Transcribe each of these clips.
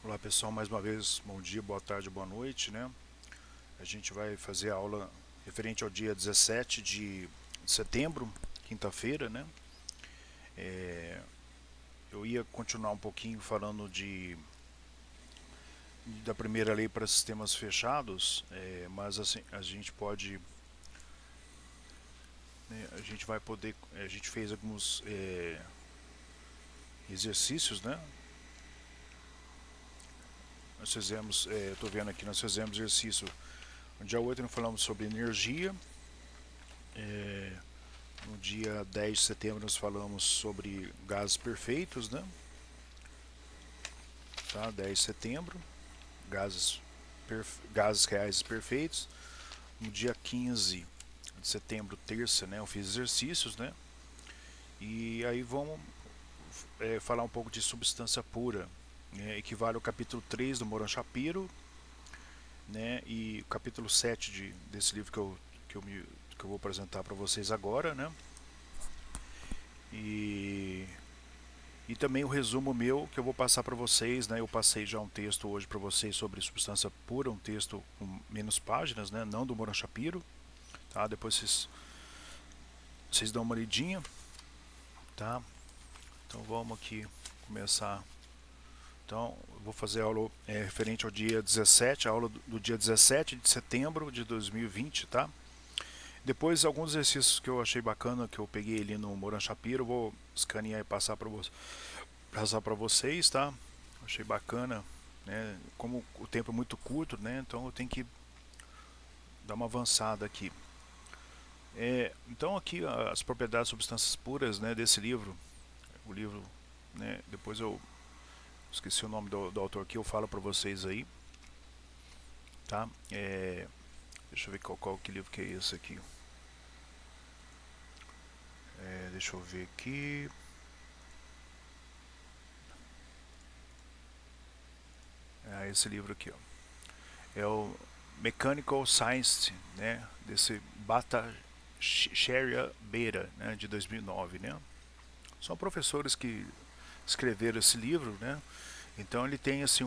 Olá pessoal, mais uma vez, bom dia, boa tarde, boa noite, né? A gente vai fazer a aula referente ao dia 17 de setembro, quinta-feira, né? Eu ia continuar um pouquinho falando da primeira lei para sistemas fechados, mas assim, a gente pode, né, a gente vai poder, a gente fez alguns exercícios, né? Nós fizemos, estou vendo aqui, nós fizemos exercício no dia 8 nós falamos sobre energia. No dia 10 de setembro nós falamos sobre gases perfeitos, né? Tá? 10 de setembro, gases, gases reais perfeitos. No dia 15 de setembro, terça, né? Eu fiz exercícios, né? E aí vamos falar um pouco de substância pura, né? Equivale ao capítulo 3 do Moran Shapiro, né? E o capítulo 7 desse livro que eu vou apresentar para vocês agora, né? E E também o resumo meu que eu vou passar para vocês, né? Eu passei já um texto hoje para vocês sobre substância pura, um texto com menos páginas, né? Não do Moran Shapiro, tá? Depois vocês dão uma lidinha, tá? Então vamos aqui começar. Então, eu vou fazer a aula referente ao dia 17, a aula do dia 17 de setembro de 2020, tá? Depois, alguns exercícios que eu achei bacana, que eu peguei ali no Moran Shapiro, vou escanear e passar para vocês, tá? Achei bacana, né? Como o tempo é muito curto, né? Então eu tenho que dar uma avançada aqui. Então aqui as propriedades de substâncias puras, né? Desse livro, o livro, né? Depois eu esqueci o nome do autor aqui, eu falo para vocês aí, tá? Deixa eu ver qual que livro que é esse aqui. Deixa eu ver aqui. Esse livro aqui, ó. É o Mechanical Science, né? Desse Bhattacharya Beira, né? De 2009, né? São professores que escreveram esse livro, né? Então ele tem assim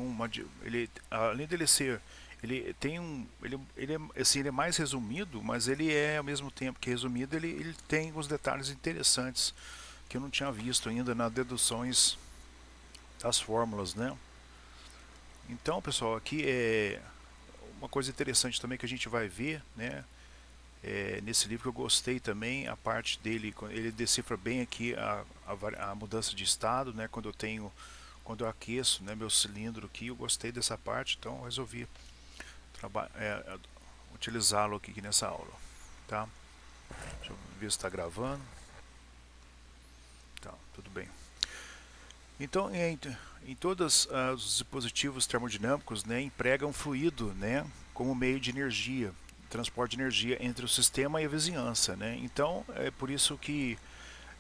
ele além dele ser ele tem ele é assim, ele é mais resumido, mas ele é ao mesmo tempo que resumido, ele tem uns detalhes interessantes que eu não tinha visto ainda nas deduções das fórmulas, né? Então, pessoal, aqui é uma coisa interessante também que a gente vai ver, né? Nesse livro que eu gostei também, a parte dele, ele decifra bem aqui a mudança de estado, né? Quando eu aqueço, né, meu cilindro aqui, eu gostei dessa parte, então eu resolvi utilizá-lo aqui nessa aula, tá? Deixa eu ver se está gravando. Tá, tudo bem. Então, em todos os dispositivos termodinâmicos, né, empregam fluido, né, como meio de energia, transporte de energia entre o sistema e a vizinhança, né? Então, é por isso que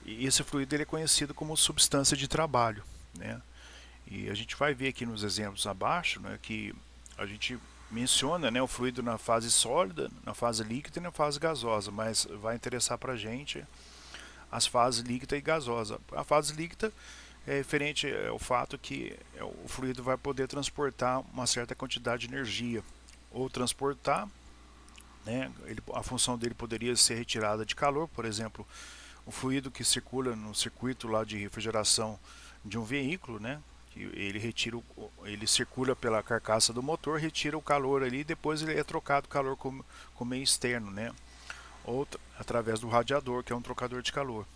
esse fluido ele é conhecido como substância de trabalho, né? E a gente vai ver aqui nos exemplos abaixo, né, que a gente menciona, né, o fluido na fase sólida, na fase líquida e na fase gasosa, mas vai interessar para a gente as fases líquida e gasosa. A fase líquida é referente ao fato que o fluido vai poder transportar uma certa quantidade de energia, ou transportar, né, a função dele poderia ser retirada de calor, por exemplo, o fluido que circula no circuito lá de refrigeração de um veículo, né? Ele retira, ele circula pela carcaça do motor, retira o calor ali, e depois ele é trocado calor com meio externo, né? Ou através do radiador, que é um trocador de calor.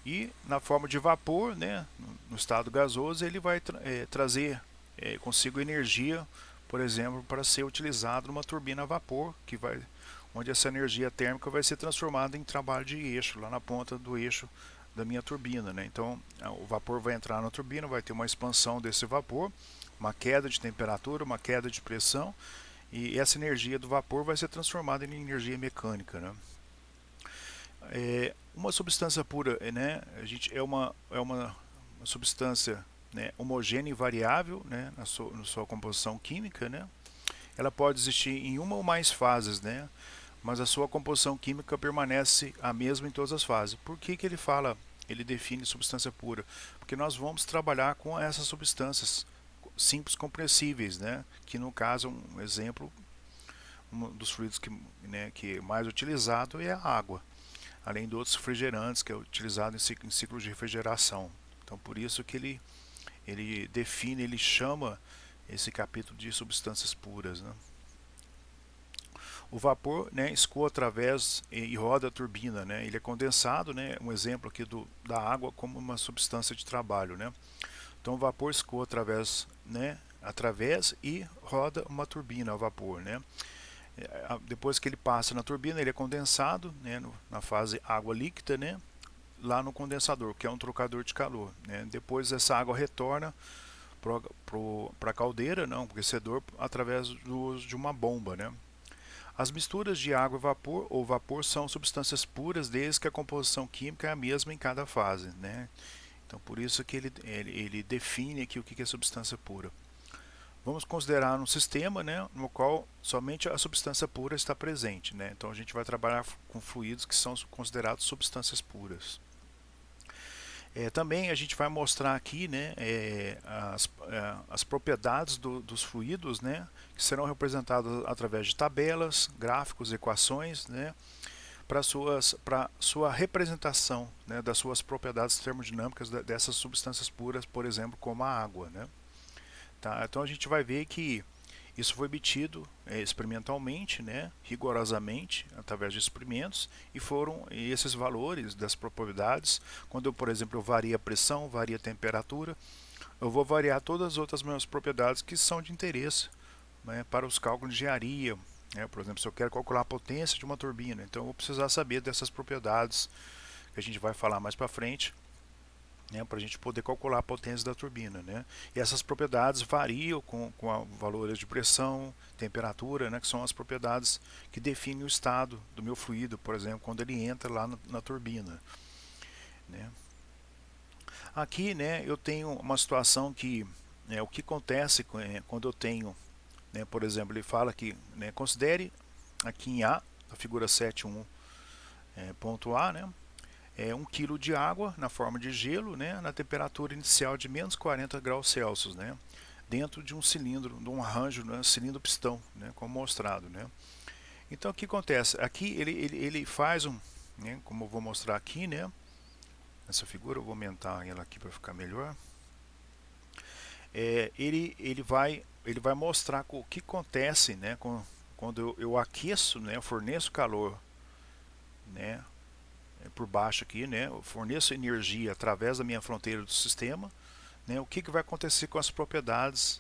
E na forma de vapor, né? No estado gasoso, ele vai trazer consigo energia, por exemplo, para ser utilizado numa turbina a vapor, onde essa energia térmica vai ser transformada em trabalho de eixo, lá na ponta do eixo da minha turbina, né? Então, o vapor vai entrar na turbina, vai ter uma expansão desse vapor, uma queda de temperatura, uma queda de pressão, e essa energia do vapor vai ser transformada em energia mecânica, né? Uma substância pura, né? A gente uma substância, né, homogênea e variável, né, na sua composição química, né? Ela pode existir em uma ou mais fases, né? Mas a sua composição química permanece a mesma em todas as fases. Por que ele fala, ele define substância pura? Porque nós vamos trabalhar com essas substâncias simples compressíveis, né? Que no caso, um exemplo, um dos fluidos que é mais utilizado é a água, além de outros refrigerantes que é utilizado em ciclo de refrigeração. Então por isso que ele define, ele chama esse capítulo de substâncias puras, né? O vapor, né, escoa através e roda a turbina, né? Ele é condensado, né? Um exemplo aqui da água como uma substância de trabalho, né? Então o vapor escoa através, né? Através e roda uma turbina a vapor, né? Depois que ele passa na turbina, ele é condensado, né? Na fase água líquida, né? Lá no condensador, que é um trocador de calor, né? Depois essa água retorna para a caldeira, não, o aquecedor, através do uso de uma bomba, né? As misturas de água e vapor ou vapor são substâncias puras desde que a composição química é a mesma em cada fase, né? Então por isso que ele define aqui o que é substância pura. Vamos considerar um sistema, né, no qual somente a substância pura está presente, né? Então a gente vai trabalhar com fluidos que são considerados substâncias puras. Também a gente vai mostrar aqui, né, as propriedades dos fluidos, né, que serão representadas através de tabelas, gráficos, equações, né, para sua representação, né, das suas propriedades termodinâmicas dessas substâncias puras, por exemplo, como a água, né. Tá? Então a gente vai ver que isso foi obtido experimentalmente, né, rigorosamente, através de experimentos, e foram esses valores das propriedades. Quando eu, por exemplo, eu vario a pressão, vario a temperatura, eu vou variar todas as outras minhas propriedades que são de interesse, né, para os cálculos de engenharia. Né? Por exemplo, se eu quero calcular a potência de uma turbina, então eu vou precisar saber dessas propriedades que a gente vai falar mais para frente, né, para a gente poder calcular a potência da turbina, né? E essas propriedades variam com valores de pressão, temperatura, né, que são as propriedades que definem o estado do meu fluido, por exemplo, quando ele entra lá na turbina, né? Aqui, né, eu tenho uma situação que o que acontece quando eu tenho, né, por exemplo, ele fala que, né, considere aqui em A, a figura 7.1, ponto A, né, 1 kg de água na forma de gelo, né, na temperatura inicial de menos 40 graus Celsius, né, dentro de um cilindro, de um arranjo, né, cilindro pistão, né, como mostrado, né. Então o que acontece? Aqui ele faz né, como eu vou mostrar aqui, né, nessa figura, eu vou aumentar ela aqui para ficar melhor. Ele vai mostrar o que acontece, né, quando eu aqueço, né, eu forneço calor, né, por baixo aqui, né, eu forneço energia através da minha fronteira do sistema, né, o que vai acontecer com as propriedades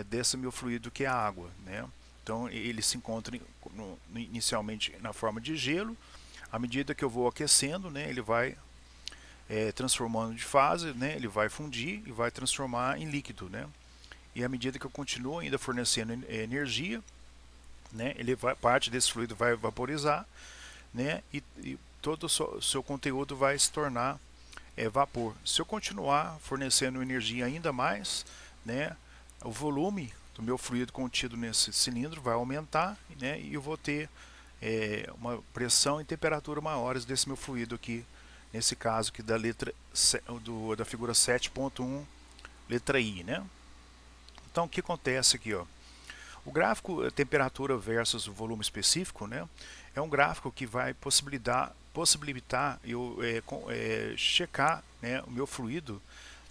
desse meu fluido que é a água, né. Então ele se encontra inicialmente na forma de gelo. À medida que eu vou aquecendo, né, ele vai transformando de fase, né, ele vai fundir e vai transformar em líquido, né. E à medida que eu continuo ainda fornecendo energia, né, parte desse fluido vai vaporizar, né, e todo o seu conteúdo vai se tornar vapor. Se eu continuar fornecendo energia ainda mais, né, o volume do meu fluido contido nesse cilindro vai aumentar, né, e eu vou ter uma pressão e temperatura maiores desse meu fluido aqui, nesse caso aqui da da figura 7.1, letra I, né. Então o que acontece aqui, ó? O gráfico temperatura versus volume específico, né, é um gráfico que vai possibilitar eu checar, né, o meu fluido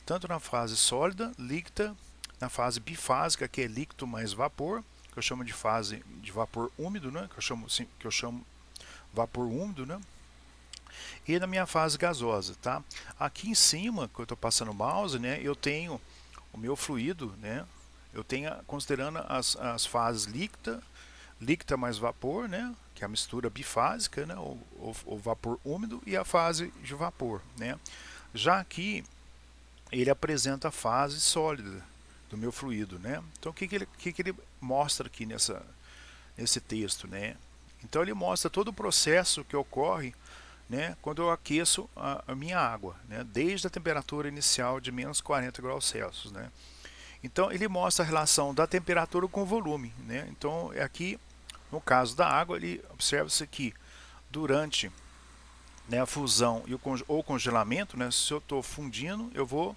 tanto na fase sólida, líquida, na fase bifásica, que é líquido mais vapor, que eu chamo de fase de vapor úmido, né, que eu chamo vapor úmido, né, e na minha fase gasosa, tá? Aqui em cima, que eu estou passando o mouse, né, eu tenho o meu fluido, né, eu tenho considerando as fases líquida mais vapor, né, que é a mistura bifásica, né, o vapor úmido, e a fase de vapor, né. Já aqui ele apresenta a fase sólida do meu fluido, né. Então o que ele mostra aqui nesse texto, né? Então ele mostra todo o processo que ocorre, né, quando eu aqueço a minha água, né, desde a temperatura inicial de menos 40 graus Celsius, né. Então ele mostra a relação da temperatura com o volume, né. Então aqui no caso da água, ele observa-se que durante, né, a fusão ou congelamento, né, se eu estou fundindo, eu vou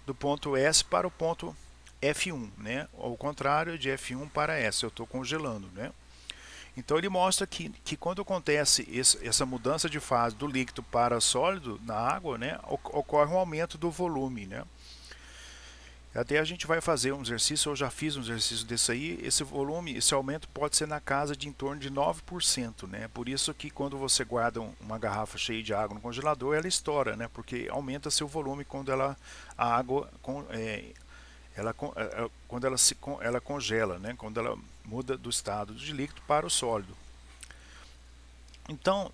do ponto S para o ponto F1, né? Ao contrário de F1 para S, eu estou congelando, né? Então ele mostra que quando acontece essa mudança de fase do líquido para sólido na água, né, ocorre um aumento do volume, né? Até a gente vai fazer um exercício, eu já fiz um exercício desse aí, esse volume, esse aumento pode ser na casa de em torno de 9%, né? Por isso que quando você guarda uma garrafa cheia de água no congelador, ela estoura, né? Porque aumenta seu volume quando a água quando ela congela, né? Quando ela muda do estado de líquido para o sólido. Então,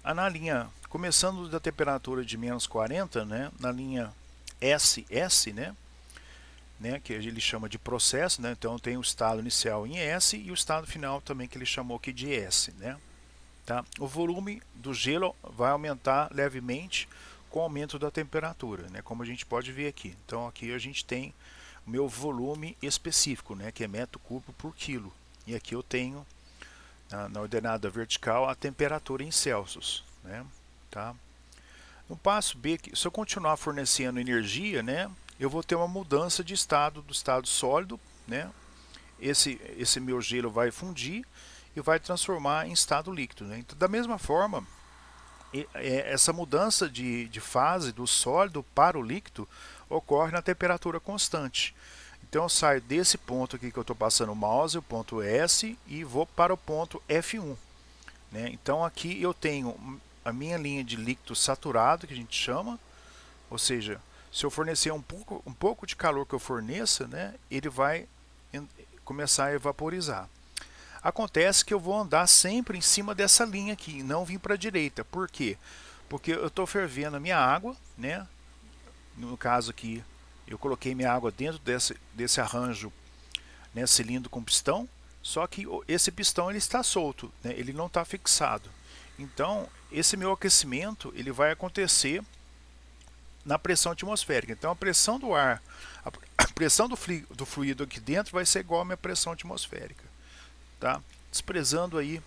na linha, começando da temperatura de menos 40, né? Na linha SS, né? Que ele chama de processo, né? Então tem o estado inicial em S e o estado final também que ele chamou aqui de S, né? Tá? O volume do gelo vai aumentar levemente com o aumento da temperatura, né? Como a gente pode ver aqui. Então aqui a gente tem o meu volume específico, né? Que é metro cúbico por quilo. E aqui eu tenho na ordenada vertical a temperatura em Celsius, né? Tá? No passo B, se eu continuar fornecendo energia, né? Eu vou ter uma mudança de estado do estado sólido, né? Esse meu gelo vai fundir e vai transformar em estado líquido, né? Então, da mesma forma, essa mudança de fase do sólido para o líquido ocorre na temperatura constante. Então eu saio desse ponto aqui que eu estou passando o mouse, o ponto S, e vou para o ponto F1, né? Então aqui eu tenho a minha linha de líquido saturado, que a gente chama, ou seja, se eu fornecer um pouco de calor que eu forneça, né, ele vai começar a evaporizar. Acontece que eu vou andar sempre em cima dessa linha aqui, não vir para a direita. Por quê? Porque eu estou fervendo a minha água, né? No caso aqui, eu coloquei minha água dentro desse arranjo, né, cilindro com pistão, só que esse pistão ele está solto, né, ele não está fixado. Então, esse meu aquecimento ele vai acontecer na pressão atmosférica. Então, a pressão do ar, a pressão do fluido aqui dentro vai ser igual à minha pressão atmosférica, tá? Desprezando aí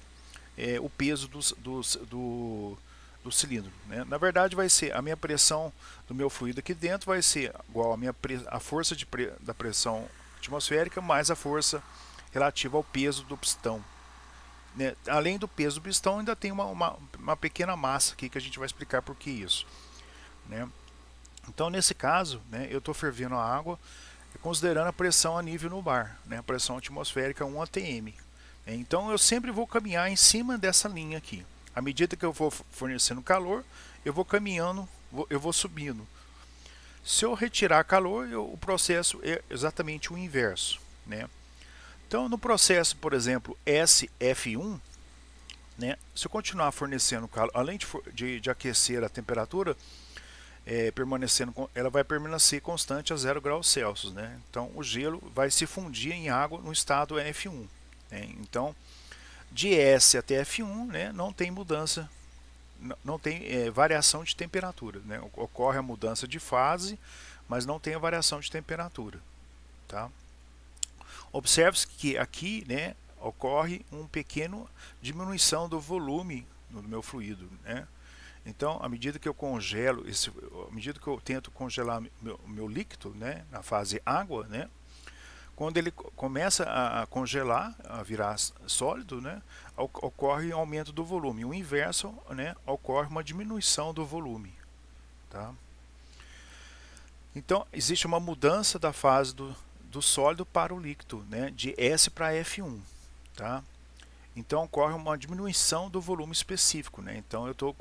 o peso do cilindro, né? Na verdade, vai ser a minha pressão do meu fluido aqui dentro vai ser igual a força da pressão atmosférica mais a força relativa ao peso do pistão, né? Além do peso do pistão, ainda tem uma pequena massa aqui que a gente vai explicar por que isso, né? Então, nesse caso, né, eu estou fervendo a água considerando a pressão a nível no bar, né, a pressão atmosférica 1 atm. Então, eu sempre vou caminhar em cima dessa linha aqui. À medida que eu vou fornecendo calor, eu vou caminhando, eu vou subindo. Se eu retirar calor, o processo é exatamente o inverso, né? Então, no processo, por exemplo, SF1, né, se eu continuar fornecendo calor, além de aquecer a temperatura, ela vai permanecer constante a 0 graus Celsius, né? Então o gelo vai se fundir em água no estado F1, né? Então de S até F1, né, não tem mudança, não tem variação de temperatura, né? Ocorre a mudança de fase, mas não tem a variação de temperatura, tá? Observe-se que aqui, né, ocorre um pequeno diminuição do volume no meu fluido, né? Então, à medida que eu congelo, à medida que eu tento congelar meu líquido, né, na fase água, né, quando ele começa a congelar, a virar sólido, né, ocorre um aumento do volume. O inverso, né, ocorre uma diminuição do volume, tá? Então, existe uma mudança da fase do sólido para o líquido, né, de S para F1, tá? Então ocorre uma diminuição do volume específico, né? Então eu estou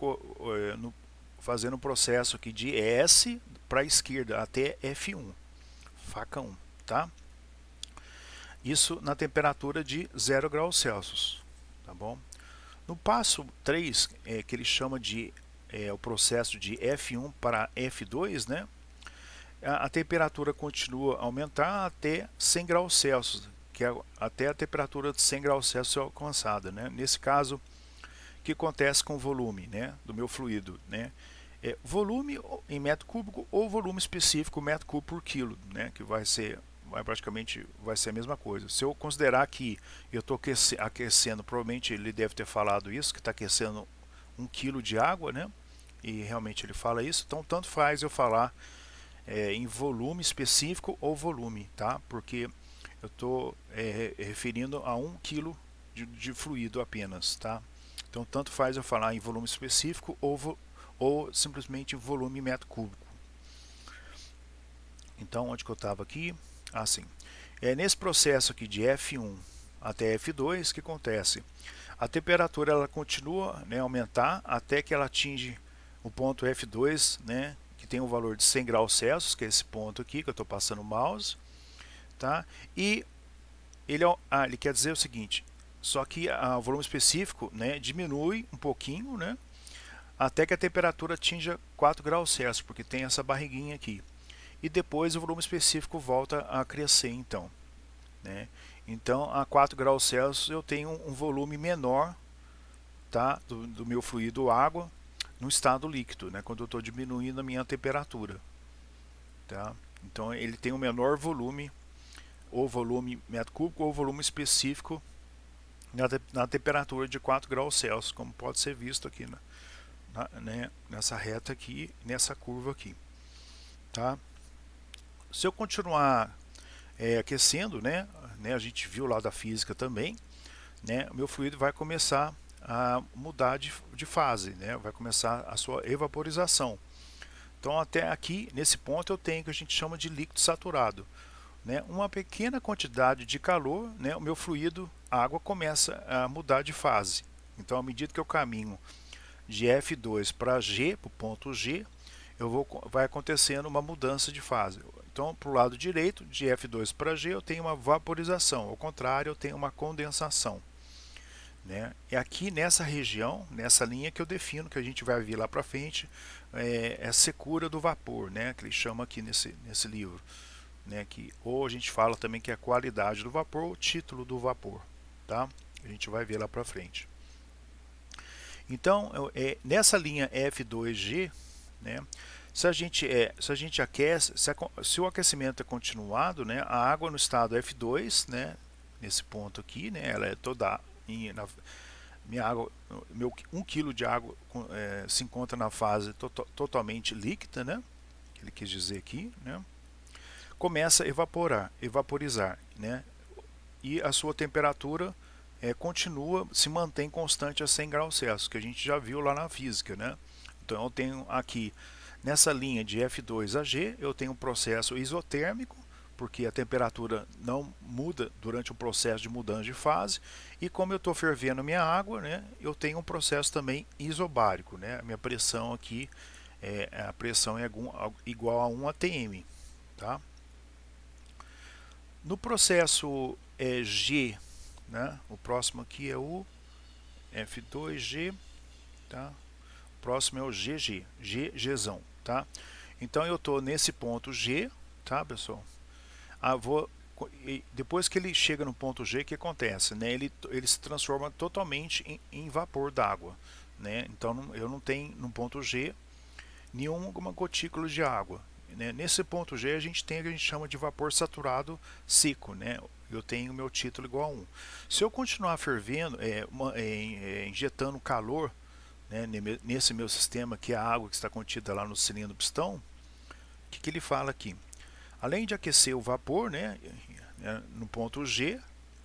fazendo um processo aqui de S para a esquerda até F1, faca 1, tá? Isso na temperatura de 0 graus Celsius, tá bom? No passo 3, que ele chama de o processo de F1 para F2, né? A temperatura continua a aumentar até 100 graus Celsius, que é até a temperatura de 100 graus Celsius alcançada, né? Nesse caso, o que acontece com o volume, né, do meu fluido, né? Volume em metro cúbico ou volume específico metro cúbico por quilo, né? Que praticamente vai ser a mesma coisa. Se eu considerar que eu estou aquecendo, provavelmente ele deve ter falado isso, que está aquecendo 1 kg de água, né? E realmente ele fala isso. Então tanto faz eu falar em volume específico ou volume, tá? Porque eu estou referindo a 1 kg de fluido apenas, tá? Então tanto faz eu falar em volume específico ou simplesmente volume metro cúbico. Então onde que eu estava aqui? Assim, nesse processo aqui de F1 até F2, o que acontece? A temperatura ela continua, né, a aumentar até que ela atinge o ponto F2, né, que tem um valor de 100 graus Celsius, que é esse ponto aqui que eu estou passando o mouse, tá? E ele quer dizer o seguinte, só que o volume específico, né, diminui um pouquinho, né, até que a temperatura atinja 4 graus Celsius, porque tem essa barriguinha aqui. E depois o volume específico volta a crescer, então, né? Então, a 4 graus Celsius eu tenho um volume menor, tá, do meu fluido água no estado líquido, né, quando eu estou diminuindo a minha temperatura. Tá? Então, ele tem um menor volume, ou volume metro cúbico, ou volume específico na temperatura de 4 graus Celsius, como pode ser visto aqui né, nessa reta aqui, nessa curva aqui. Tá? Se eu continuar aquecendo, né, a gente viu lá da física também, né, o meu fluido vai começar a mudar de fase, né, vai começar a sua evaporização. Então até aqui, nesse ponto, eu tenho o que a gente chama de líquido saturado. Né, uma pequena quantidade de calor, né, o meu fluido, a água, começa a mudar de fase. Então, à medida que eu caminho de F2 para G, para o ponto G, vai acontecendo uma mudança de fase. Então, para o lado direito, de F2 para G, eu tenho uma vaporização. Ao contrário, eu tenho uma condensação. Né? É aqui nessa região, nessa linha que eu defino, que a gente vai ver lá para frente, é a secura do vapor, né? Que ele chama aqui nesse livro. Né? Ou a gente fala também que é a qualidade do vapor, o título do vapor. Tá? A gente vai ver lá para frente. Então, nessa linha F2G, né, se a gente aquece, se o aquecimento é continuado, né, a água no estado F2, né, nesse ponto aqui, né, ela é toda minha água, 1 kg de água se encontra na fase totalmente líquida, né, que ele quis dizer aqui, né, começa a evaporizar, né, e a sua temperatura continua, se mantém constante a 100 graus Celsius, que a gente já viu lá na física, né? Então eu tenho aqui, nessa linha de F2 a G, eu tenho um processo isotérmico, porque a temperatura não muda durante o processo de mudança de fase, e como eu estou fervendo minha água, né, eu tenho um processo também isobárico, né? A minha pressão aqui, a pressão é igual a 1 atm, tá? No processo G, né? O próximo aqui é o F2G, tá? O próximo é o GG, GGzão, tá? Então eu estou nesse ponto G, tá, pessoal? Depois que ele chega no ponto G, o que acontece? Né? Ele se transforma totalmente em vapor d'água, né? Então eu não tenho no ponto G nenhuma gotícula de água. Né? Nesse ponto G a gente tem o que a gente chama de vapor saturado seco, né? Eu tenho o meu título igual a 1. Se eu continuar fervendo, injetando calor, né, nesse meu sistema, que é a água que está contida lá no cilindro pistão, o que ele fala aqui? Além de aquecer o vapor, né, no ponto G,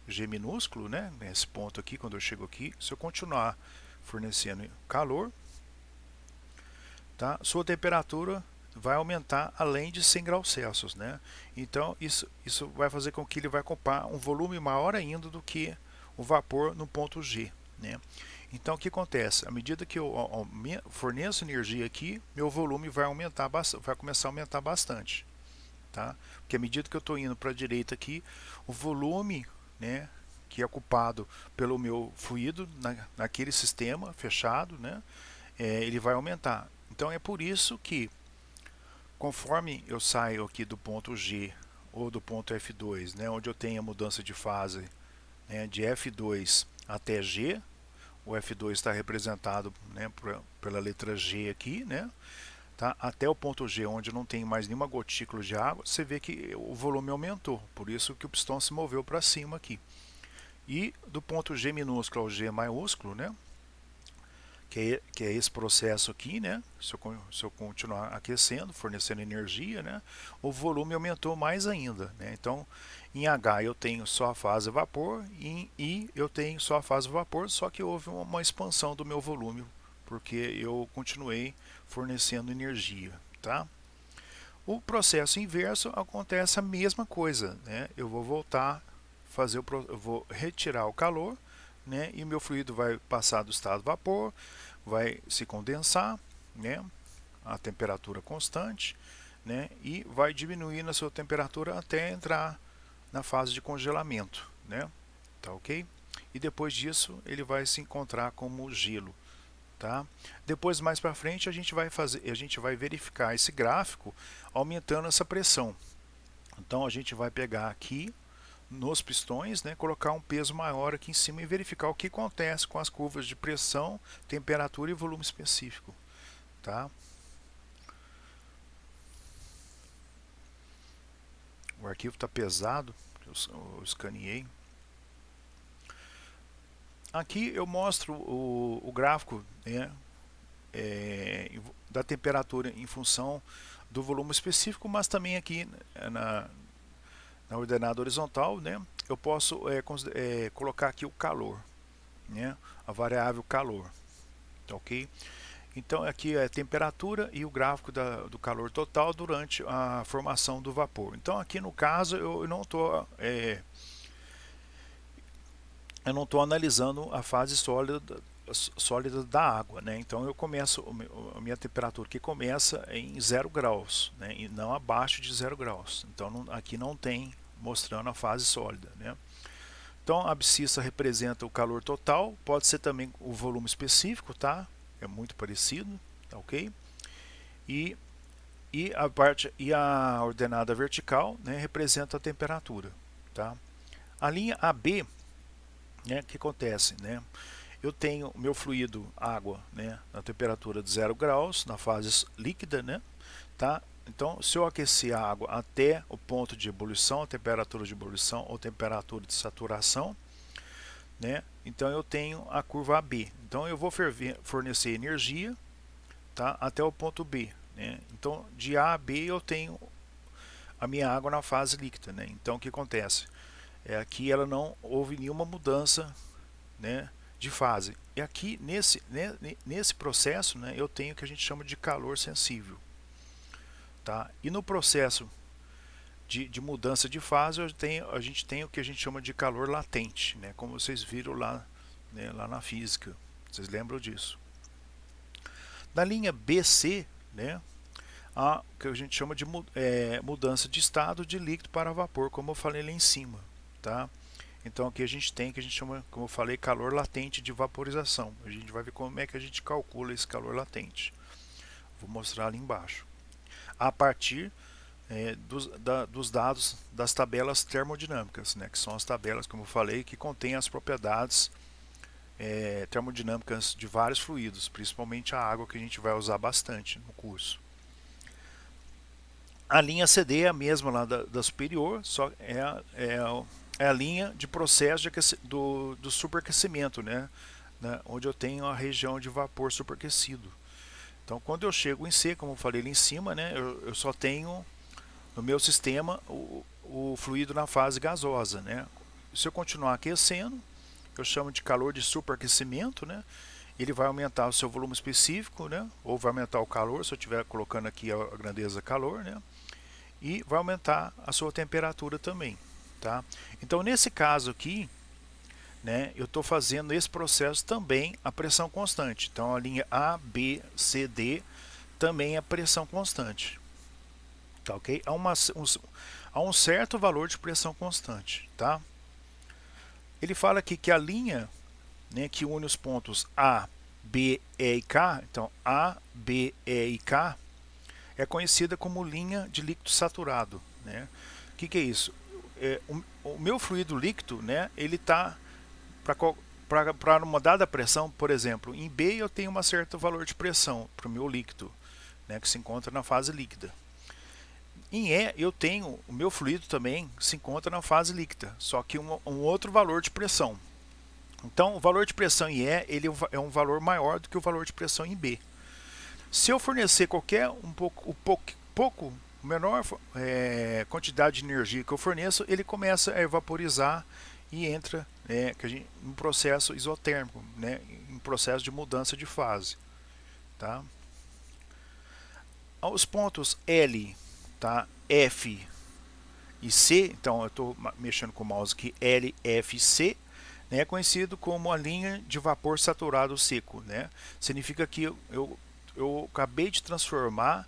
G minúsculo, né, nesse ponto aqui, quando eu chego aqui, se eu continuar fornecendo calor, tá, sua temperatura vai aumentar além de 100 graus Celsius, né? Então isso vai fazer com que ele vai ocupar um volume maior ainda do que o vapor no ponto G, né? Então o que acontece? À medida que eu forneço energia aqui, meu volume vai aumentar, vai começar a aumentar bastante, tá? Porque à medida que eu estou indo para a direita aqui, o volume, né, que é ocupado pelo meu fluido naquele sistema fechado, né, ele vai aumentar. Então é por isso que conforme eu saio aqui do ponto G ou do ponto F2, né, onde eu tenho a mudança de fase, né, de F2 até G, o F2 está representado, né, pela letra G aqui, né, tá, até o ponto G, onde não tem mais nenhuma gotícula de água, você vê que o volume aumentou, por isso que o pistão se moveu para cima aqui. E do ponto G minúsculo ao G maiúsculo, né, que é esse processo aqui, né? Se eu continuar aquecendo, fornecendo energia, né? O volume aumentou mais ainda, né? Então, em H eu tenho só a fase vapor, e em I eu tenho só a fase vapor, só que houve uma expansão do meu volume, porque eu continuei fornecendo energia, tá? O processo inverso acontece a mesma coisa, né? Eu vou voltar, eu vou retirar o calor, né? E meu fluido vai passar do estado vapor, vai se condensar, né? A temperatura constante, né? E vai diminuir na sua temperatura até entrar na fase de congelamento, né? Tá ok? E depois disso ele vai se encontrar como gelo. Tá? Depois mais para frente a gente vai verificar esse gráfico aumentando essa pressão. Então a gente vai pegar aqui nos pistões, né, colocar um peso maior aqui em cima e verificar o que acontece com as curvas de pressão, temperatura e volume específico, tá? O arquivo está pesado, eu escaneei. Aqui eu mostro o gráfico, né, da temperatura em função do volume específico, mas também aqui na ordenada horizontal, né, eu posso colocar aqui o calor, né, a variável calor, tá ok? Então aqui é a temperatura e o gráfico do calor total durante a formação do vapor. Então aqui no caso eu não estou analisando a fase sólida da água, né? Então eu começo a minha temperatura que começa em 0 graus, né? E não abaixo de 0 graus. Então aqui não tem mostrando a fase sólida, né? Então a abscissa representa o calor total, pode ser também o volume específico, tá? É muito parecido, tá ok? E a ordenada vertical, né, representa a temperatura, tá? A linha AB, né, que acontece, né? Eu tenho o meu fluido água, né, na temperatura de 0 graus, na fase líquida, né, tá? Então, se eu aquecer a água até o ponto de ebulição, a temperatura de ebulição ou temperatura de saturação, né, então eu tenho a curva AB. Então, eu vou fornecer energia, tá, até o ponto B, né? Então, de A a B eu tenho a minha água na fase líquida, né? Então, o que acontece? Aqui ela não houve nenhuma mudança, né, de fase. E aqui nesse processo, né, eu tenho o que a gente chama de calor sensível, tá? E no processo de mudança de fase a gente tem o que a gente chama de calor latente, né, como vocês viram lá, né, lá na física. Vocês lembram disso? Na linha BC, né, há o que a gente chama de mudança de estado de líquido para vapor, como eu falei lá em cima, tá? Então aqui a gente tem que a gente chama, como eu falei, calor latente de vaporização. A gente vai ver como é que a gente calcula esse calor latente. Vou mostrar ali embaixo. A partir dos dados das tabelas termodinâmicas, né, que são as tabelas, como eu falei, que contêm as propriedades termodinâmicas de vários fluidos, principalmente a água, que a gente vai usar bastante no curso. A linha CD é a mesma lá da superior, só é a linha de processo do superaquecimento, né? Onde eu tenho a região de vapor superaquecido. Então, quando eu chego em C, como eu falei ali em cima, né, eu só tenho no meu sistema o fluido na fase gasosa, né? Se eu continuar aquecendo, eu chamo de calor de superaquecimento, né? Ele vai aumentar o seu volume específico, né? Ou vai aumentar o calor, se eu estiver colocando aqui a grandeza calor, né? E vai aumentar a sua temperatura também, tá? Então, nesse caso aqui, né, eu estou fazendo esse processo também a pressão constante. Então, a linha A, B, C, D também é pressão constante, tá ok? Há um certo valor de pressão constante, tá? Ele fala aqui que a linha, né, que une os pontos A, B, E e K, então A, B, E e K, é conhecida como linha de líquido saturado, né? O que é isso? O meu fluido líquido, né, ele está para uma dada pressão, por exemplo, em B eu tenho um certo valor de pressão para o meu líquido, né, que se encontra na fase líquida. Em E eu tenho o meu fluido também se encontra na fase líquida, só que um outro valor de pressão, Então, o valor de pressão em E ele é um valor maior do que o valor de pressão em B. Se eu fornecer qualquer pouco menor quantidade de energia que eu forneço, ele começa a evaporizar e entra em processo isotérmico, né, em processo de mudança de fase. Tá? Os pontos L, tá, F e C, então eu estou mexendo com o mouse aqui, L, F, C, né, é conhecido como a linha de vapor saturado seco. Né? Significa que eu acabei de transformar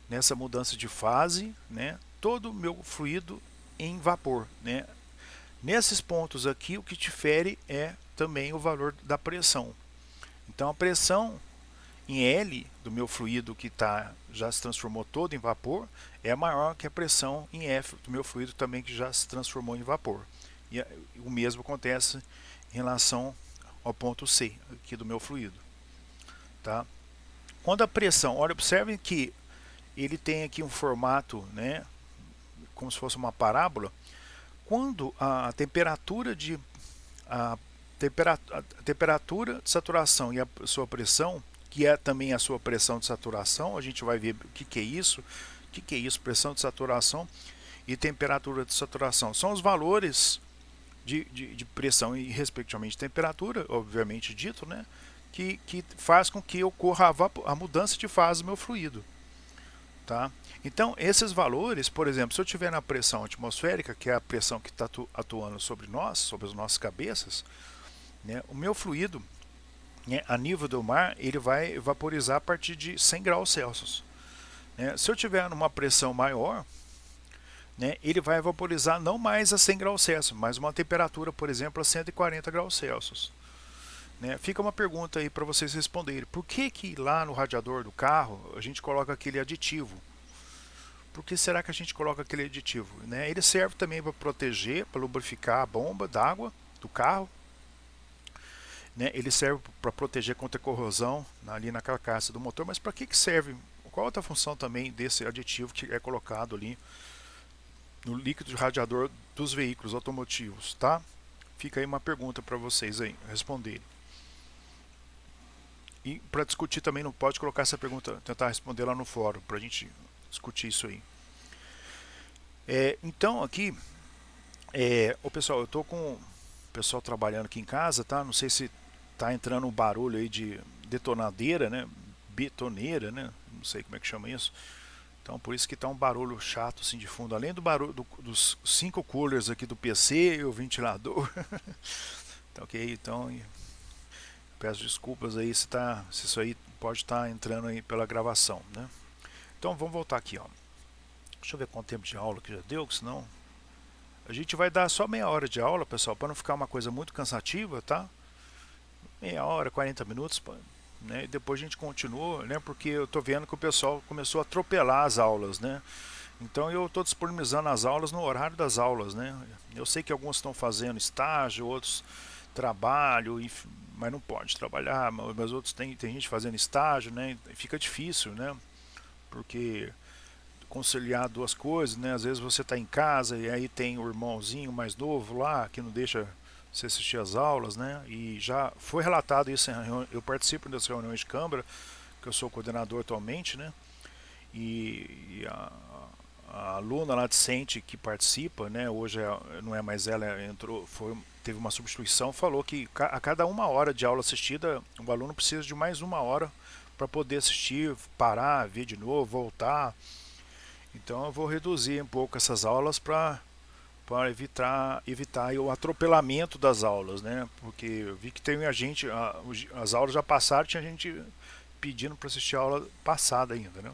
nessa mudança de fase, né, todo o meu fluido em vapor. Né? Nesses pontos aqui, o que difere é também o valor da pressão. Então a pressão em L do meu fluido que já se transformou todo em vapor é maior que a pressão em F do meu fluido também que já se transformou em vapor. E o mesmo acontece em relação ao ponto C aqui do meu fluido. Tá? Quando a pressão, olha, observem que ele tem aqui um formato, né, como se fosse uma parábola. Quando a temperatura de temperatura de saturação e a sua pressão, que é também a sua pressão de saturação, a gente vai ver o que é isso. O que é isso? Pressão de saturação e temperatura de saturação. São os valores de pressão e, respectivamente, temperatura, obviamente dito, né? Que faz com que ocorra a mudança de fase do meu fluido. Tá? Então, esses valores, por exemplo, se eu tiver na pressão atmosférica, que é a pressão que está atuando sobre nós, sobre as nossas cabeças, né, o meu fluido, né, a nível do mar, ele vai vaporizar a partir de 100 graus Celsius. Né? Se eu tiver numa pressão maior, né, ele vai vaporizar não mais a 100 graus Celsius, mas uma temperatura, por exemplo, a 140 graus Celsius. Né? Fica uma pergunta aí para vocês responderem. Por que lá no radiador do carro a gente coloca aquele aditivo? Por que será que a gente coloca aquele aditivo? Né? Ele serve também para proteger, para lubrificar a bomba d'água do carro. Né? Ele serve para proteger contra a corrosão ali na carcaça do motor. Mas para que serve? Qual outra função também desse aditivo que é colocado ali no líquido de radiador dos veículos automotivos? Tá? Fica aí uma pergunta para vocês aí responderem. E para discutir também não pode colocar essa pergunta, tentar responder lá no fórum, para a gente discutir isso aí. Então aqui, o pessoal, eu estou com o pessoal trabalhando aqui em casa, tá? Não sei se tá entrando um barulho aí de detonadeira, né? Betoneira, né? Não sei como é que chama isso. Então por isso que tá um barulho chato assim de fundo, além do barulho dos 5 coolers aqui do PC e o ventilador. Tá ok? Então peço desculpas aí se isso aí pode estar entrando aí pela gravação, né? Então vamos voltar aqui, ó. Deixa eu ver quanto tempo de aula que já deu, que senão a gente vai dar só meia hora de aula, pessoal, para não ficar uma coisa muito cansativa, tá? Meia hora, 40 minutos, né? E depois a gente continua, né? Porque eu tô vendo que o pessoal começou a atropelar as aulas, né? Então eu estou disponibilizando as aulas no horário das aulas, né? Eu sei que alguns estão fazendo estágio, outros trabalho, mas não pode trabalhar, mas outros tem gente fazendo estágio, né? E fica difícil, né? Porque conciliar duas coisas, né? Às vezes você está em casa e aí tem o irmãozinho mais novo lá que não deixa você assistir às aulas, né? E já foi relatado isso eu participo das reuniões de câmara, que eu sou coordenador atualmente, né? E a aluna lá decente que participa, né? Hoje não é mais ela, teve uma substituição, falou que a cada 1 hora de aula assistida, o aluno precisa de mais 1 hora para poder assistir, parar, ver de novo, voltar. Então eu vou reduzir um pouco essas aulas para evitar o atropelamento das aulas, né? Porque eu vi que tem as aulas já passaram, tinha gente pedindo para assistir a aula passada ainda, né?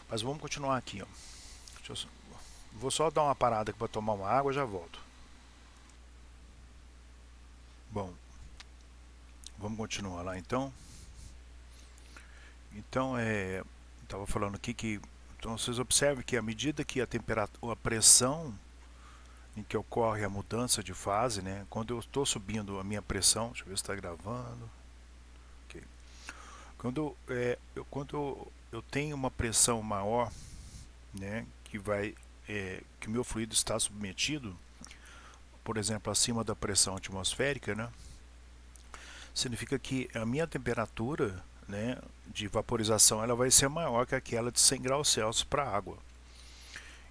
Mas vamos continuar aqui, ó. Vou só dar uma parada aqui para tomar uma água e já volto. Bom, vamos continuar lá então. Então, estava falando aqui que então vocês observem que à medida que a pressão em que ocorre a mudança de fase, né? Quando eu estou subindo a minha pressão, deixa eu ver se está gravando. Okay. Quando eu tenho uma pressão maior, né? Que o meu fluido está submetido, por exemplo, acima da pressão atmosférica, né, significa que a minha temperatura, né, de vaporização ela vai ser maior que aquela de 100 graus Celsius para a água.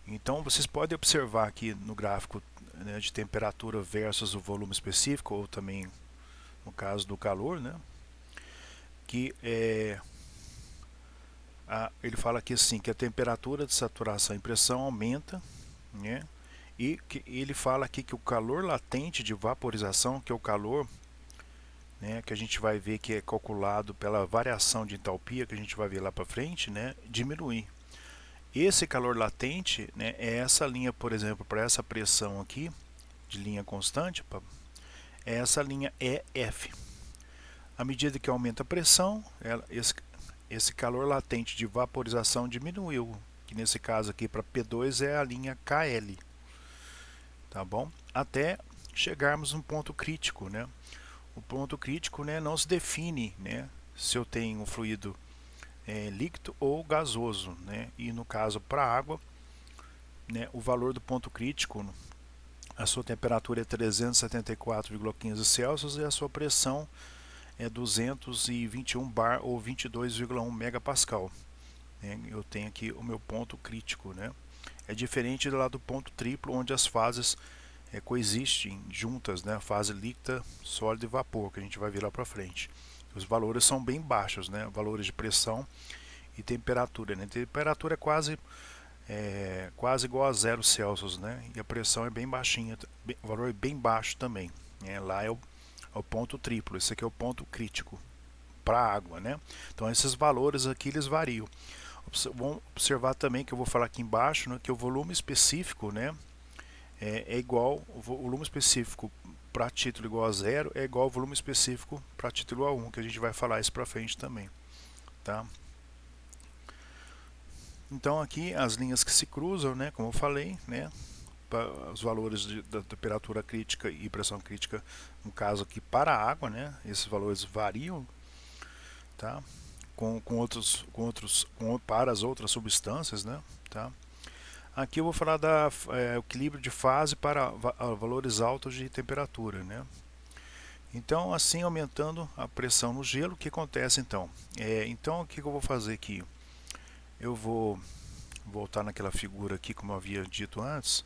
Então vocês podem observar aqui no gráfico, né, de temperatura versus o volume específico, ou também no caso do calor, né, que ele fala aqui assim, que a temperatura de saturação e pressão aumenta, né, e que ele fala aqui que o calor latente de vaporização, que é o calor, né, que a gente vai ver que é calculado pela variação de entalpia, que a gente vai ver lá para frente, né, diminui. Esse calor latente, né, é essa linha, por exemplo, para essa pressão aqui, de linha constante, é essa linha EF. À medida que aumenta a pressão, esse calor latente de vaporização diminuiu, que nesse caso aqui para P2 é a linha KL, tá bom? Até chegarmos no ponto crítico, né? O ponto crítico, né, não se define, né, se eu tenho um fluido líquido ou gasoso, né? E no caso para água, né, o valor do ponto crítico, a sua temperatura é 374,15 Celsius e a sua pressão é 221 bar ou 22,1 megapascal. Eu tenho aqui o meu ponto crítico, né? É diferente lá do ponto triplo, onde as fases coexistem juntas, né? Fase líquida, sólida e vapor, que a gente vai ver lá para frente. Os valores são bem baixos, né? Valores de pressão e temperatura, né? Temperatura é quase igual a 0 Celsius, né? E a pressão é bem baixinha, o valor é bem baixo também, né? Lá é o ponto triplo, esse aqui é o ponto crítico para a água, né? Então esses valores aqui eles variam. Vamos observar também que eu vou falar aqui embaixo, né, que o volume específico, né, é igual, o volume específico para título igual a 0 é igual ao volume específico para título a 1, que a gente vai falar isso para frente também, tá? Então aqui as linhas que se cruzam, né, como eu falei, né, os valores da temperatura crítica e pressão crítica, no caso aqui para a água, né, esses valores variam, tá? Para as outras substâncias, né, tá? Aqui eu vou falar da equilíbrio de fase para valores altos de temperatura, né? Então, assim aumentando a pressão no gelo, o que acontece então? Então, o que eu vou fazer aqui? Eu vou voltar naquela figura aqui, como eu havia dito antes,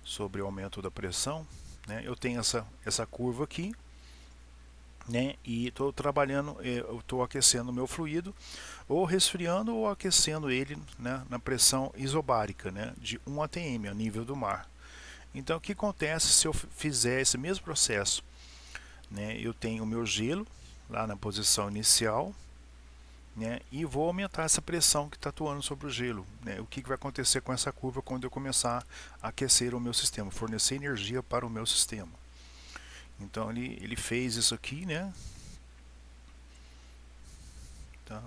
sobre o aumento da pressão, né? Eu tenho essa curva aqui, né? E estou trabalhando, eu estou aquecendo o meu fluido, ou resfriando ou aquecendo ele, né, na pressão isobárica, né, de 1 atm, a nível do mar. Então o que acontece se eu fizer esse mesmo processo? Né, eu tenho o meu gelo lá na posição inicial, né, e vou aumentar essa pressão que está atuando sobre o gelo. Né, o que vai acontecer com essa curva quando eu começar a aquecer o meu sistema, fornecer energia para o meu sistema? Então ele fez isso aqui, né? Tá.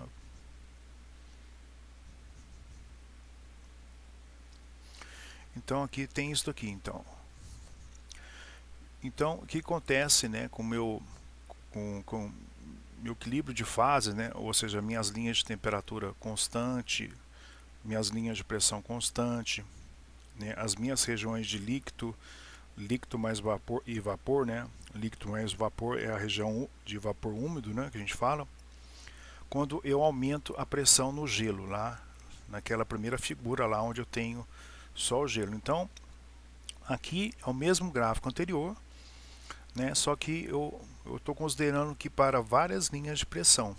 Então aqui tem isso aqui, então o que acontece, né, com com meu equilíbrio de fases, né, ou seja, minhas linhas de temperatura constante, minhas linhas de pressão constante, né, as minhas regiões de líquido mais vapor e vapor, né, líquido mais vapor é a região de vapor úmido, né, que a gente fala, quando eu aumento a pressão no gelo, lá naquela primeira figura lá onde eu tenho só o gelo. Então aqui é o mesmo gráfico anterior, né, só que eu estou considerando que para várias linhas de pressão.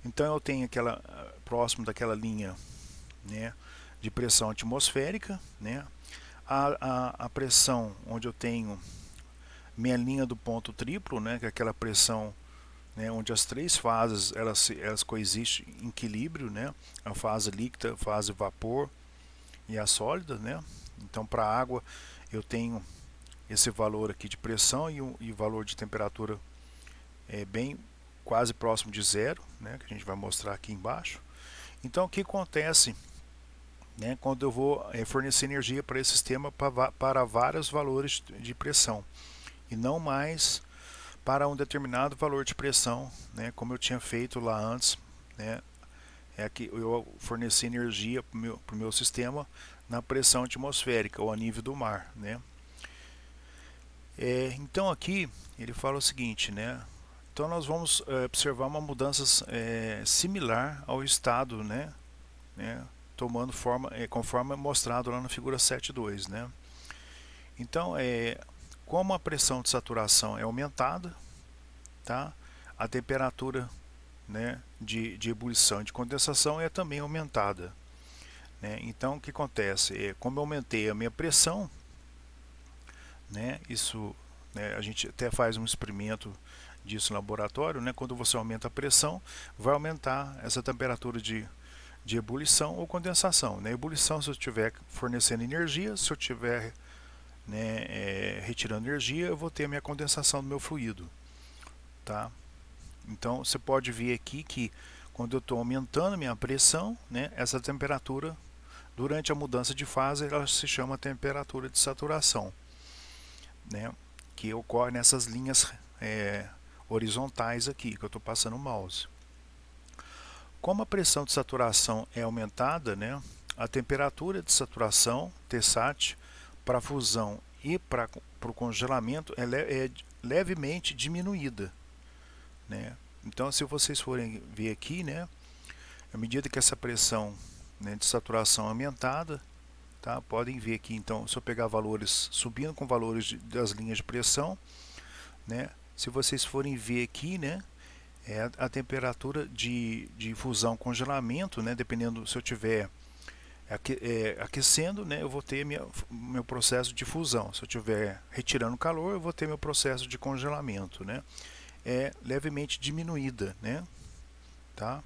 Então eu tenho aquela próximo daquela linha, né, de pressão atmosférica, né, a pressão onde eu tenho minha linha do ponto triplo, né, que é aquela pressão, né, onde as três fases elas coexistem em equilíbrio, né, a fase líquida, a fase vapor e a sólida, né. Então para a água eu tenho esse valor aqui de pressão e o valor de temperatura bem quase próximo de 0, né, que a gente vai mostrar aqui embaixo. Então o que acontece, né, quando eu vou fornecer energia para esse sistema para vários valores de pressão e não mais para um determinado valor de pressão, né, como eu tinha feito lá antes, né, que eu forneci energia para o meu sistema na pressão atmosférica ou a nível do mar, né. Então aqui ele fala o seguinte, né? Então nós vamos observar uma mudança similar ao estado, né? Tomando forma, conforme é mostrado lá na figura 7.2, né? Então, como a pressão de saturação é aumentada, tá? A temperatura, né, de ebulição e de condensação é também aumentada, né? Então, o que acontece? Como eu aumentei a minha pressão, né, isso, né, a gente até faz um experimento disso no laboratório, né? Quando você aumenta a pressão, vai aumentar essa temperatura de ebulição ou condensação, né? Ebulição, se eu estiver fornecendo energia, se eu estiver, né, retirando energia, eu vou ter a minha condensação do meu fluido, tá? Então você pode ver aqui que quando eu estou aumentando minha pressão, né, essa temperatura durante a mudança de fase ela se chama temperatura de saturação, né, que ocorre nessas linhas horizontais aqui que eu estou passando o mouse. Como a pressão de saturação é aumentada, né, a temperatura de saturação Tsat para fusão e para o congelamento é levemente diminuída, né? Então, se vocês forem ver aqui, né, à medida que essa pressão, né, de saturação é aumentada, tá? Podem ver aqui, então, se eu pegar valores subindo com valores das linhas de pressão, né, se vocês forem ver aqui, né, a temperatura de fusão congelamento, né, dependendo se eu tiver aquecendo, né, eu vou ter meu processo de fusão. Se eu estiver retirando calor, eu vou ter meu processo de congelamento, né? É levemente diminuída, né? Tá?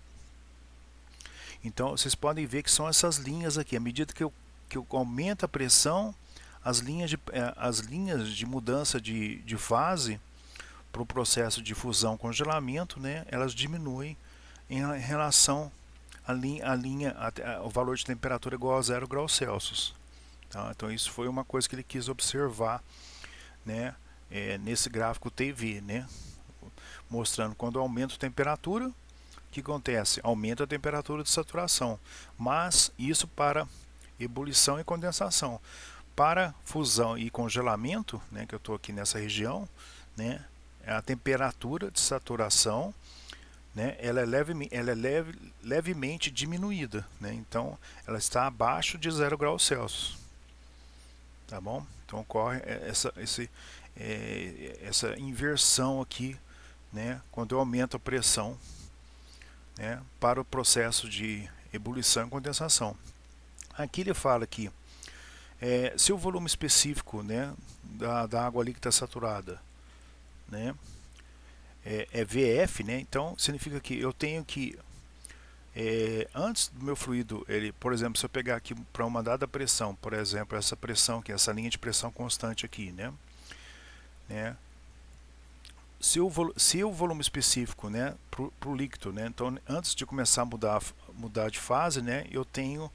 Então vocês podem ver que são essas linhas aqui. À medida que eu aumento a pressão, as linhas de mudança de fase para o processo de fusão congelamento, né, elas diminuem em relação o valor de temperatura igual a 0 graus Celsius. Tá? Então isso foi uma coisa que ele quis observar, né, nesse gráfico TV, né, mostrando quando aumenta a temperatura, o que acontece? Aumenta a temperatura de saturação, mas isso para ebulição e condensação. Para fusão e congelamento, né, que eu estou aqui nessa região, né, a temperatura de saturação, né, ela é levemente diminuída, né, então ela está abaixo de 0 graus Celsius, tá bom? Então ocorre essa inversão aqui, né, quando eu aumento a pressão, né, para o processo de ebulição e condensação. Aqui ele fala que se o volume específico, né, da água líquida saturada, né, é VF, né? Então significa que eu tenho que antes do meu fluido, por exemplo, se eu pegar aqui para uma dada pressão, por exemplo, essa pressão aqui, essa linha de pressão constante aqui, né? Se o volume específico, né, para o líquido, né? Então antes de começar a mudar de fase, né, eu tenho,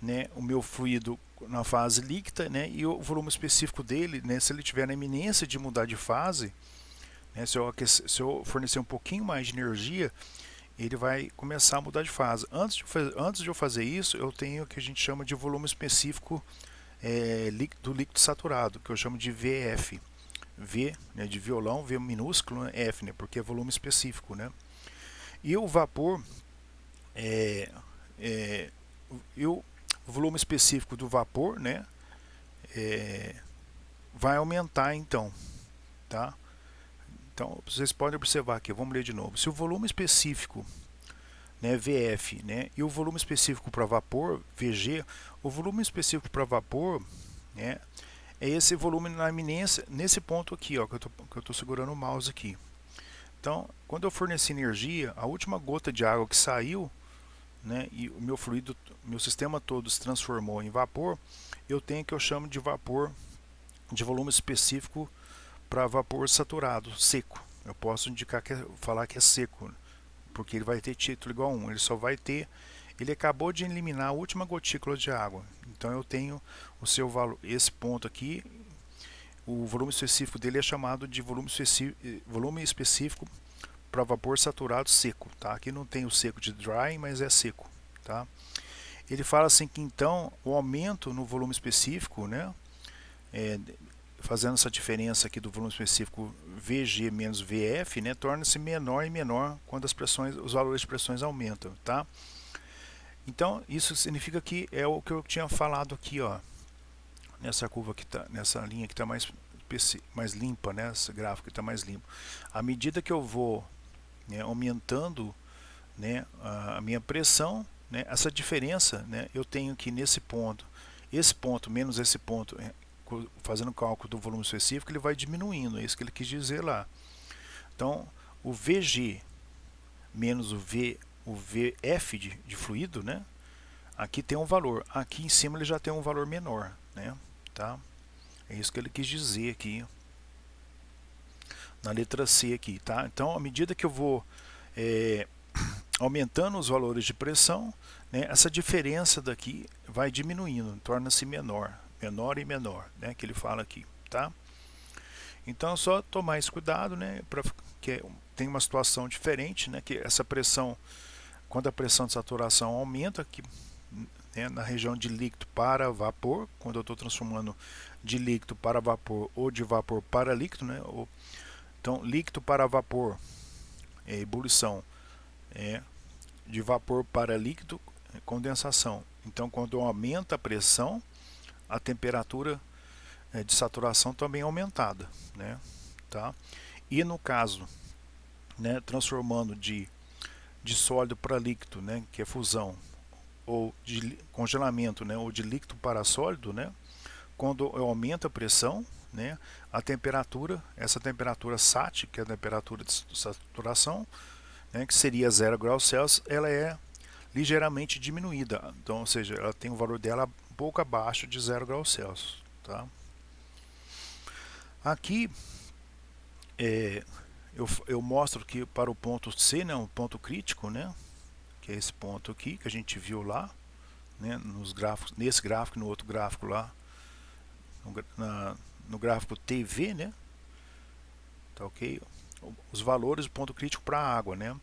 né, o meu fluido na fase líquida, né, e o volume específico dele, né, se ele tiver na iminência de mudar de fase, né, se eu fornecer um pouquinho mais de energia, ele vai começar a mudar de fase. Antes de eu fazer isso, eu tenho o que a gente chama de volume específico do líquido saturado, que eu chamo de VF. V, né, de violão, V minúsculo, né, F, né, porque é volume específico, né? E o vapor, o volume específico do vapor, né, vai aumentar então, tá? Então, vocês podem observar aqui, vamos ler de novo. Se o volume específico, né, VF, né, e o volume específico para vapor, VG, o volume específico para vapor, né, é esse volume na iminência, nesse ponto aqui, ó, que eu estou segurando o mouse aqui. Então, quando eu forneci energia, a última gota de água que saiu, né, e o meu fluido, meu sistema todo se transformou em vapor, eu tenho o que eu chamo de vapor de volume específico para vapor saturado, seco. Eu posso indicar falar que é seco, porque ele vai ter título igual a 1. Ele só vai ter, ele acabou de eliminar a última gotícula de água. Então eu tenho o seu valor, esse ponto aqui, o volume específico dele é chamado de volume específico para vapor saturado seco, tá? Aqui não tem o seco de dry, mas é seco, tá? Ele fala assim que então o aumento no volume específico, né, fazendo essa diferença aqui do volume específico VG menos VF, né, torna-se menor e menor quando os valores de pressões aumentam, tá? Então isso significa que é o que eu tinha falado aqui, ó, nessa curva que tá, nessa linha que está mais limpa, né, esse gráfico que está mais limpo. À medida que eu vou, né, aumentando, né, a minha pressão, né, essa diferença, né, eu tenho que nesse ponto, esse ponto menos esse ponto, fazendo o cálculo do volume específico, ele vai diminuindo, é isso que ele quis dizer lá. Então, o VG menos o VF de fluido, né, aqui tem um valor, aqui em cima ele já tem um valor menor, né, tá? É isso que ele quis dizer aqui na letra C aqui, tá? Então, à medida que eu vou aumentando os valores de pressão, né, essa diferença daqui vai diminuindo, torna-se menor e menor, né, que ele fala aqui, tá? Então é só tomar esse cuidado, né, porque tem uma situação diferente, né, que essa pressão, quando a pressão de saturação aumenta, aqui, né, na região de líquido para vapor, quando eu estou transformando de líquido para vapor ou de vapor para líquido, né, então líquido para vapor é ebulição, de vapor para líquido, condensação. Então quando aumenta a pressão, a temperatura de saturação também é aumentada, né, tá? E no caso, né, transformando de sólido para líquido, né, que é fusão, ou de congelamento, né, ou de líquido para sólido, né, quando eu aumento a pressão, né, a temperatura, essa temperatura SAT, que é a temperatura de saturação, né, que seria 0 graus Celsius, ela é ligeiramente diminuída. Então, ou seja, ela tem o valor dela um pouco abaixo de 0 graus Celsius, tá? Aqui eu mostro que para o ponto C, né, um ponto crítico, né, que é esse ponto aqui que a gente viu lá, né, nos gráficos, nesse gráfico, no outro gráfico lá, no gráfico TV, né, tá ok? Os valores do ponto crítico para a água, né?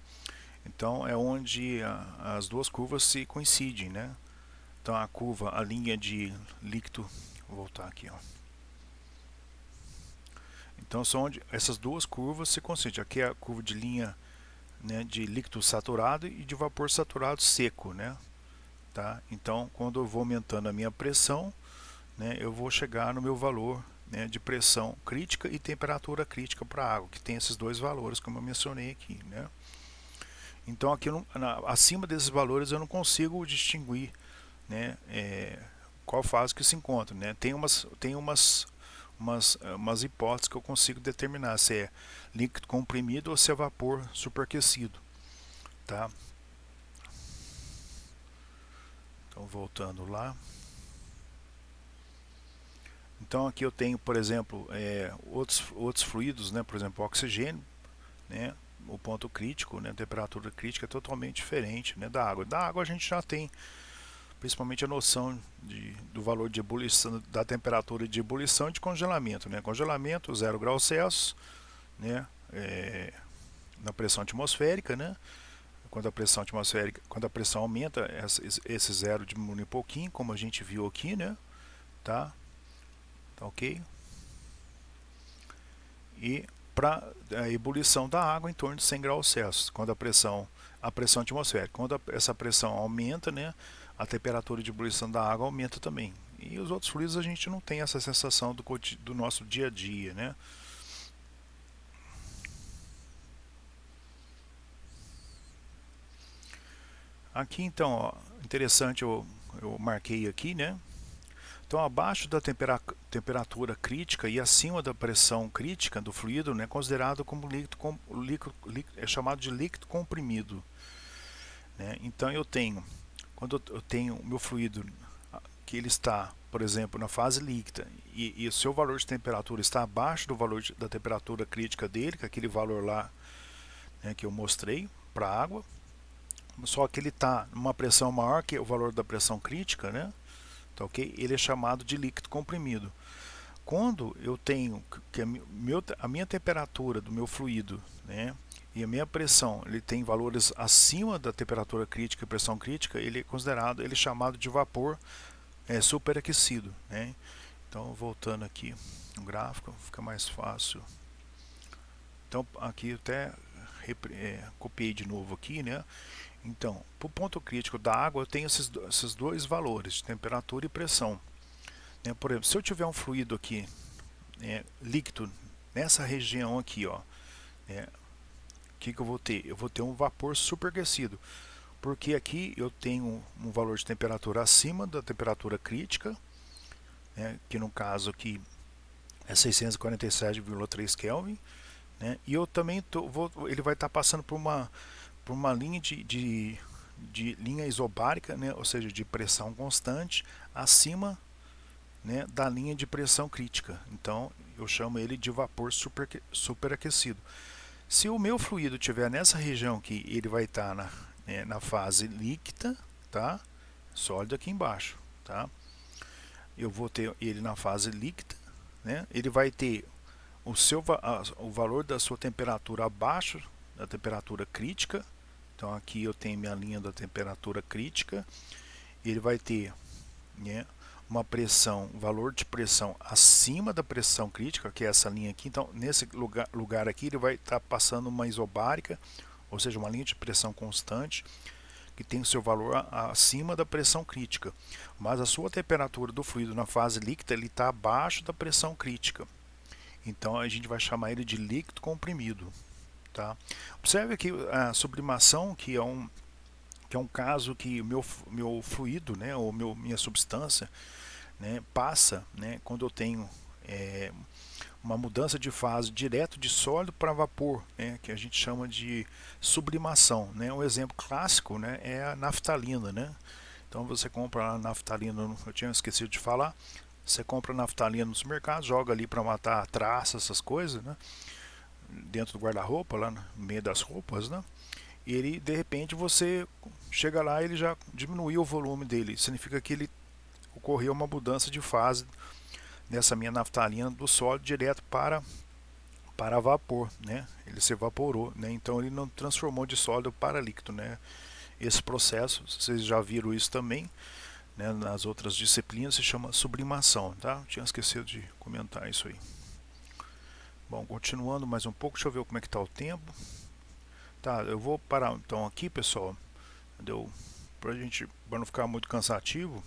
Então é onde as duas curvas se coincidem, né? Então a curva, a linha de líquido, vou voltar aqui, ó. Então são onde essas duas curvas se coincidem. Aqui é a curva de linha, né, de líquido saturado e de vapor saturado seco, né? Tá? Então quando eu vou aumentando a minha pressão, né, eu vou chegar no meu valor, né, de pressão crítica e temperatura crítica para a água, que tem esses dois valores como eu mencionei aqui, né? Então aqui acima desses valores eu não consigo distinguir, né, qual fase que se encontra, né? Tem umas hipóteses que eu consigo determinar se é líquido comprimido ou se é vapor superaquecido, tá? Então voltando lá. Então aqui eu tenho, por exemplo, outros fluidos, né? Por exemplo, oxigênio, né? O ponto crítico, né? A temperatura crítica é totalmente diferente, né, da água. Da água a gente já tem principalmente a noção do valor de ebulição, da temperatura de ebulição e de congelamento, né? Congelamento 0 graus Celsius, né? Na pressão atmosférica, né? Quando a pressão aumenta, esse zero diminui um pouquinho, como a gente viu aqui, né? Tá ok? E para a ebulição da água em torno de 100 graus Celsius, quando a pressão atmosférica, quando essa pressão aumenta, né, a temperatura de ebulição da água aumenta também. E os outros fluidos a gente não tem essa sensação do nosso dia a dia, né? Aqui então, ó, interessante, eu marquei aqui, né? Então, abaixo da temperatura crítica e acima da pressão crítica do fluido, né, considerado como é chamado de líquido comprimido, né? Então, quando eu tenho o meu fluido que ele está, por exemplo, na fase líquida e o seu valor de temperatura está abaixo do valor da temperatura crítica dele, que é aquele valor lá, né, que eu mostrei para a água, só que ele está numa pressão maior que o valor da pressão crítica, né? Tá ok? Ele é chamado de líquido comprimido. Quando eu tenho que a minha temperatura do meu fluido, né, e a minha pressão, ele tem valores acima da temperatura crítica e pressão crítica, ele é chamado de vapor superaquecido, né? Então, voltando aqui no gráfico, fica mais fácil. Então, aqui eu até copiei de novo aqui, né? Então, para o ponto crítico da água, eu tenho esses dois valores, de temperatura e pressão. Por exemplo, se eu tiver um fluido aqui, líquido, nessa região aqui, ó, o que eu vou ter? Eu vou ter um vapor superaquecido, porque aqui eu tenho um valor de temperatura acima da temperatura crítica, que no caso aqui é 647,3 Kelvin, e eu também ele vai estar passando por uma linha de linha isobárica, ou seja, de pressão constante, acima da linha de pressão crítica. Então eu chamo ele de vapor superaquecido. Se o meu fluido estiver nessa região aqui, ele vai estar na fase líquida, tá? Sólido aqui embaixo, tá? Eu vou ter ele na fase líquida, ele vai ter o valor da sua temperatura abaixo da temperatura crítica. Então aqui eu tenho minha linha da temperatura crítica. Ele vai ter uma pressão, valor de pressão acima da pressão crítica, que é essa linha aqui. Então nesse lugar aqui ele vai estar passando uma isobárica, ou seja, uma linha de pressão constante, que tem o seu valor acima da pressão crítica. Mas a sua temperatura do fluido na fase líquida ele está abaixo da pressão crítica. Então a gente vai chamar ele de líquido comprimido. Tá? Observe aqui a sublimação, que é um caso que o meu fluido, ou minha substância, passa, quando eu tenho uma mudança de fase direto de sólido para vapor, que a gente chama de sublimação. Um exemplo clássico é a naftalina. Então você compra a naftalina, eu tinha esquecido de falar, você compra naftalina no supermercado, joga ali para matar traças, essas coisas, dentro do guarda-roupa, lá no meio das roupas, e ele, de repente, você chega lá e ele já diminuiu o volume dele. Significa que ele ocorreu uma mudança de fase nessa minha naftalina do sólido direto para vapor, Ele se evaporou, Então ele não transformou de sólido para líquido, Esse processo, vocês já viram isso também, nas outras disciplinas, se chama sublimação, tá? Tinha esquecido de comentar isso aí. Bom, continuando mais um pouco, deixa eu ver como é que está o tempo. Tá, eu vou parar então aqui, pessoal, para não ficar muito cansativo.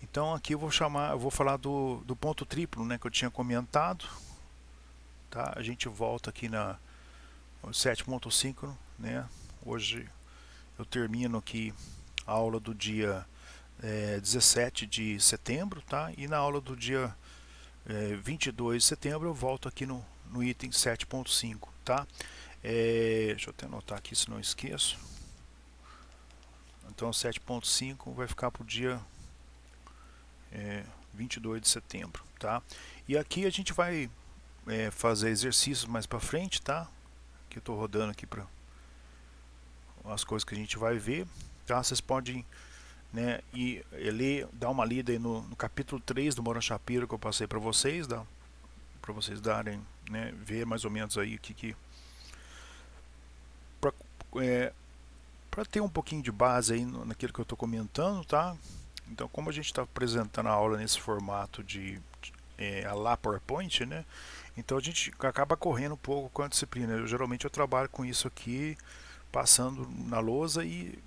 Então aqui eu vou falar do ponto triplo, que eu tinha comentado. Tá? A gente volta aqui na 7.5, Hoje eu termino aqui a aula do dia 17 de setembro, tá? E na aula do dia 22 de setembro eu volto aqui no item 7.5, tá? Deixa eu até anotar aqui se não esqueço. Então 7.5 vai ficar para o dia 22 de setembro, tá? E aqui a gente vai fazer exercícios mais para frente, tá? Que eu estou rodando aqui para as coisas que a gente vai ver, tá? Vocês podem dar uma lida aí no capítulo 3 do Moran Shapiro que eu passei para vocês, para vocês darem, ver mais ou menos aí o que para ter um pouquinho de base aí naquilo que eu estou comentando, tá? Então, como a gente está apresentando a aula nesse formato de a lá PowerPoint, então a gente acaba correndo um pouco com a disciplina. Geralmente eu trabalho com isso aqui, passando na lousa e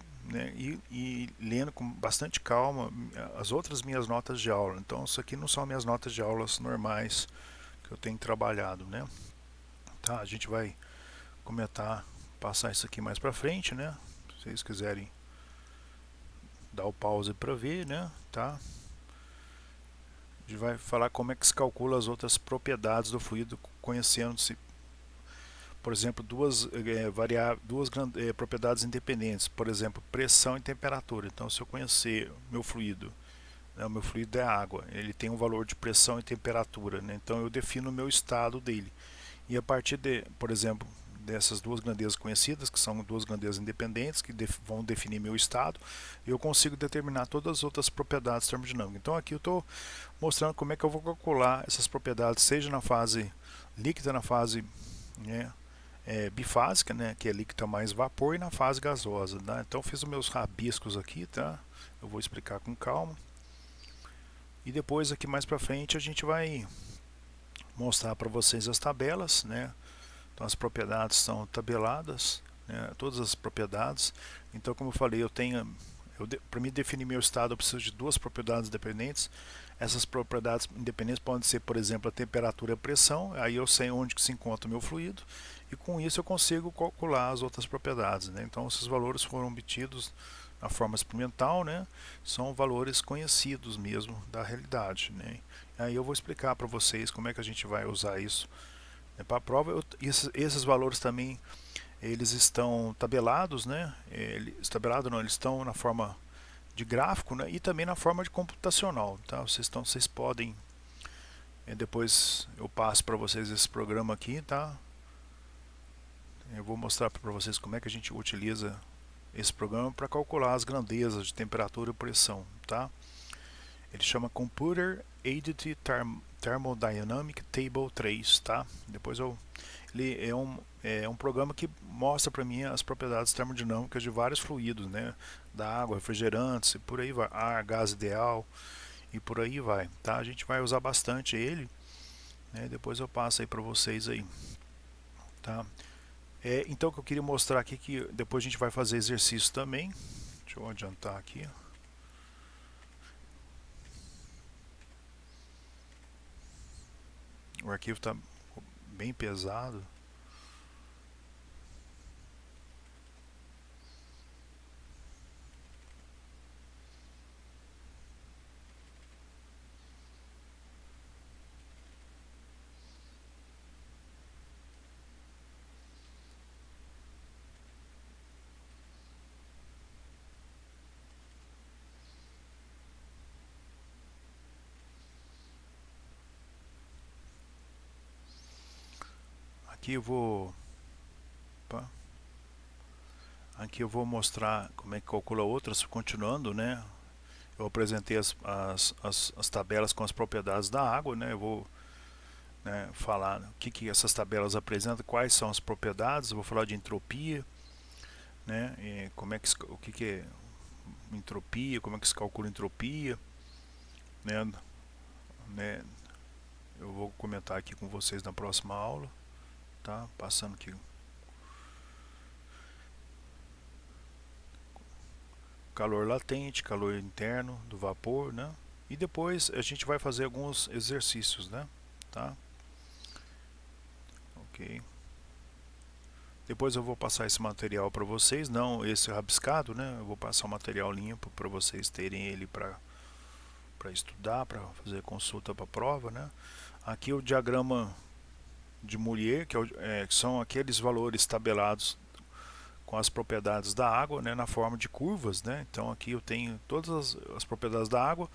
lendo com bastante calma as outras minhas notas de aula. Então isso aqui não são minhas notas de aulas normais que eu tenho trabalhado, Tá, a gente vai passar isso aqui mais pra frente, Se vocês quiserem dar o pause para ver, Tá? A gente vai falar como é que se calcula as outras propriedades do fluido, conhecendo-se, por exemplo, duas propriedades independentes, por exemplo, pressão e temperatura. Então, se eu conhecer meu fluido, o meu fluido é água, ele tem um valor de pressão e temperatura, então eu defino o meu estado dele. E a partir por exemplo, dessas duas grandezas conhecidas, que são duas grandezas independentes, que vão definir meu estado, eu consigo determinar todas as outras propriedades termodinâmicas. Então aqui eu estou mostrando como é que eu vou calcular essas propriedades, seja na fase líquida, na fase bifásica, que é líquida mais vapor, e na fase gasosa. Tá? Então fiz os meus rabiscos aqui, tá? Eu vou explicar com calma. E depois aqui mais para frente a gente vai mostrar para vocês as tabelas, né? Então as propriedades são tabeladas, né? Todas as propriedades. Então, como eu falei, para me definir meu estado eu preciso de duas propriedades dependentes. Essas propriedades independentes podem ser, por exemplo, a temperatura e a pressão. Aí eu sei onde que se encontra o meu fluido e com isso eu consigo calcular as outras propriedades, né? Então esses valores foram obtidos na forma experimental, né? São valores conhecidos mesmo da realidade, né? Aí eu vou explicar para vocês como é que a gente vai usar isso, né, para a prova. Esses valores também eles estão tabelados, né? Tabelado não, eles estão na forma de gráfico, né? E também na forma de computacional, tá? Vocês podem, depois eu passo para vocês esse programa aqui, tá? Eu vou mostrar para vocês como é que a gente utiliza esse programa para calcular as grandezas de temperatura e pressão, tá? Ele chama Computer Aided Thermodynamic Table 3, tá? Ele é um programa que mostra para mim as propriedades termodinâmicas de vários fluidos, né? Da água, refrigerantes e por aí vai, ar, gás ideal e por aí vai, tá? A gente vai usar bastante ele, né? Depois eu passo aí para vocês aí, tá? Então o que eu queria mostrar aqui que depois a gente vai fazer exercício também. Deixa eu adiantar aqui. O arquivo está bem pesado. Aqui eu vou opa, aqui eu vou mostrar como é que calcula outras, continuando, né? Eu apresentei as tabelas com as propriedades da água, né? Eu vou, né, falar o que essas tabelas apresentam, quais são as propriedades. Eu vou falar de entropia, né? E como é que o que é entropia, como é que se calcula entropia, né? Eu vou comentar aqui com vocês na próxima aula, tá? Passando aqui calor latente, calor interno do vapor, né? E depois a gente vai fazer alguns exercícios, né? Tá? Ok. Depois eu vou passar esse material para vocês, não esse rabiscado, né? Eu vou passar o material limpo para vocês terem ele para estudar, para fazer consulta para a prova, né? Aqui o diagrama de Mourier, que são aqueles valores tabelados com as propriedades da água, né, na forma de curvas, né? Então aqui eu tenho todas as propriedades da água.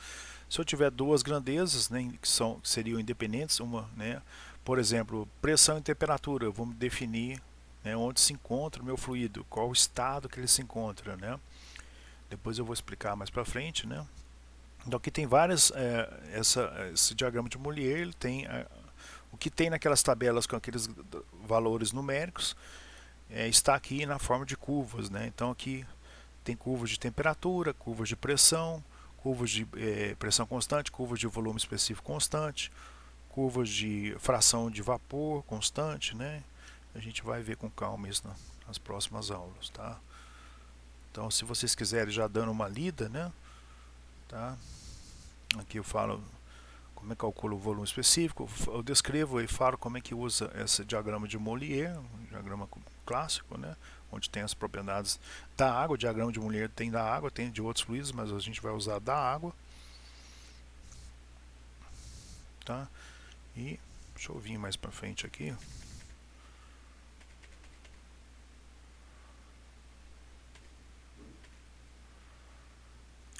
Se eu tiver duas grandezas, né, que seriam independentes, uma, né, por exemplo, pressão e temperatura, eu vou definir, né, onde se encontra o meu fluido, qual o estado que ele se encontra, né? Depois eu vou explicar mais para frente, né? Então aqui tem várias, esse diagrama de Mourier, ele tem o que tem naquelas tabelas com aqueles valores numéricos, está aqui na forma de curvas, né? Então aqui tem curvas de temperatura, curvas de pressão, curvas de pressão constante, curvas de volume específico constante, curvas de fração de vapor constante, né? A gente vai ver com calma isso nas próximas aulas, tá? Então, se vocês quiserem já dando uma lida, né? Tá? Aqui eu falo como é que calcula o volume específico, eu descrevo e falo como é que usa esse diagrama de Mourier, um diagrama clássico, né? Onde tem as propriedades da água. O diagrama de Mourier tem da água, tem de outros fluidos, mas a gente vai usar da água, tá? E deixa eu vir mais para frente aqui.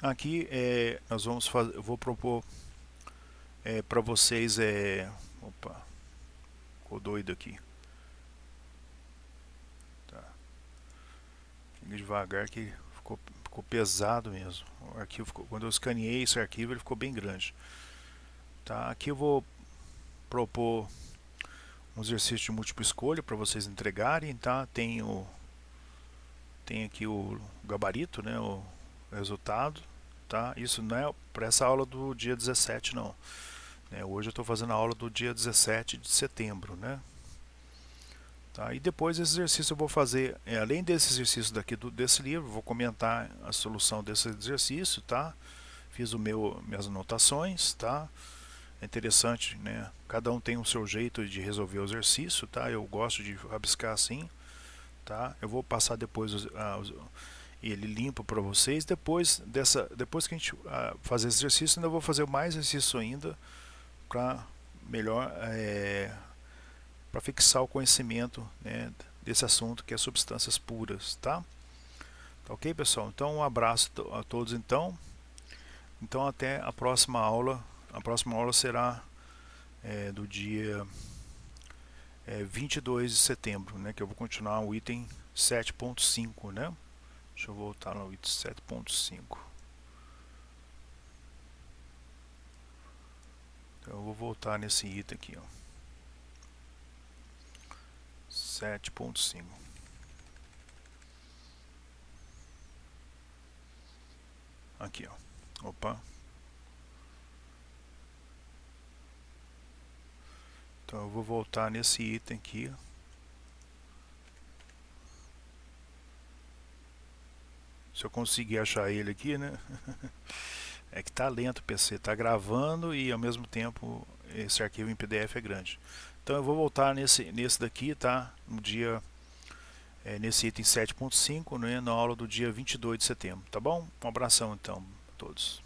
Aqui nós vamos fazer, eu vou propor para vocês, opa, ficou doido aqui, tá? Devagar que ficou pesado mesmo. O arquivo quando eu escaneei esse arquivo ele ficou bem grande, tá? Aqui eu vou propor um exercício de múltipla escolha para vocês entregarem, tá? Tem aqui o gabarito, né? O resultado, tá? Isso não é para essa aula do dia 17 não, né? Hoje eu estou fazendo a aula do dia 17 de setembro, né? Tá? E depois esse exercício eu vou fazer, além desse exercício daqui desse livro, vou comentar a solução desse exercício, tá? Fiz minhas anotações, tá? É interessante, né? Cada um tem o seu jeito de resolver o exercício, tá? Eu gosto de rabiscar assim, tá? Eu vou passar depois ele limpo para vocês. Depois que a gente fazer esse exercício, ainda vou fazer mais exercício ainda para melhor para fixar o conhecimento, né, desse assunto que é substâncias puras, tá? Tá ok, pessoal? Então um abraço a todos então. Então até a próxima aula. A próxima aula será do dia 22 de setembro, né, que eu vou continuar o item 7.5, né? Deixa eu voltar no item 7.5. Então eu vou voltar nesse item aqui, ó. 7.5. Aqui, ó. Opa. Então eu vou voltar nesse item aqui. Se eu conseguir achar ele aqui, né? É que tá lento o PC, tá gravando e ao mesmo tempo esse arquivo em PDF é grande. Então eu vou voltar nesse daqui, tá? No dia nesse item 7.5, né, na aula do dia 22 de setembro, tá bom? Um abração então a todos.